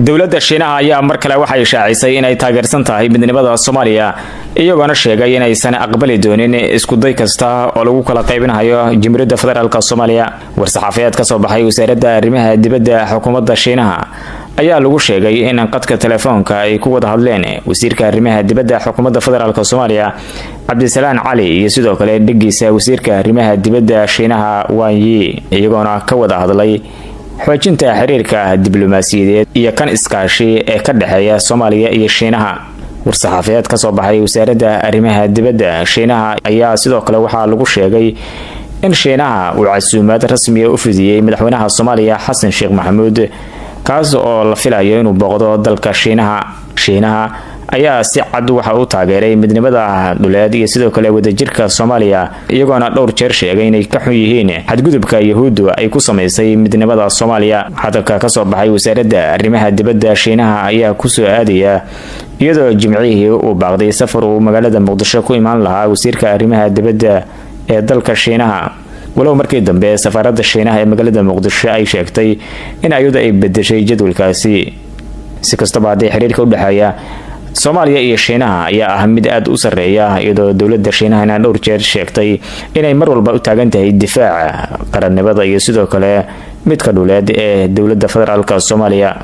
dowladda Shiinaha ayaa mar kale waxay shaacisay inay taageersan tahay midnimada Soomaaliya iyagoona sheegay inaysan aqbali doonin isku day kasta oo lagu kala qaybinayo Jamhuuriyadda Federaalka Soomaaliya. War-saxaafadeed ka soo baxay wasaaradda arrimaha dibadda xukuumadda Shiinaha ayaa lagu sheegay in qadka telefoonka ay ku wada hadleen wasiirka arrimaha dibadda xukuumadda Federaalka Soomaaliya Cabdisalaan Cali iyo sidoo kale dhigiisa wasiirka arrimaha dibadda Shiinaha Wang Yi iyagoona ka wada hadlay xoojinta xiriirka diblomaasiyadeed iyo kan iskaashi ee ka dhaxeeya Soomaaliya iyo Shiinaha. War-saxaafadeed ka soo baxay wasaaradda arrimaha dibadda Shiinaha ayaa sidoo kale waxaa lagu sheegay in Shiinaha uu casuumad rasmi ah u fidiyay madaxweynaha Soomaaliya Xasan Sheekh Maxamuud kaas oo la filayo inuu booqdo dalka Shiinaha ayaa si cad waxa uu taageeray midnimada dhuleed iyo sidoo kale wadajirka Soomaaliya iyagoona dhowr jeer sheegay inay ka xun yihiin xadgudubka Yahuuddu ay ku sameysay midnimada Soomaaliya. Hadalka ka soo baxay wasaaradda arrimaha dibadda Shiinaha ayaa ku soo aadaya iyadoo jimcihii uu baaqday safar uu magaalada Muqdisho ku imaan lahaa wasiirka arrimaha dibadda ee dalka Shiinaha, walow markii dambe safaaradda Shiinaha ee magaalada Muqdisho ay sheegtay in ayadu ay bedeshay jadwalkaasi. Si kastaba haddii xiriirka u dhaxeeya Soomaaliya iyo Shiinaha ayaa ah mid aad u sareeya iyadoo dowladda Shiinaha dhowr jeer sheegtay inay mar walba u taagan tahay difaaca qarannimada iyo sidoo kale midka dhuleed ee dowladda Federaalka Soomaaliya.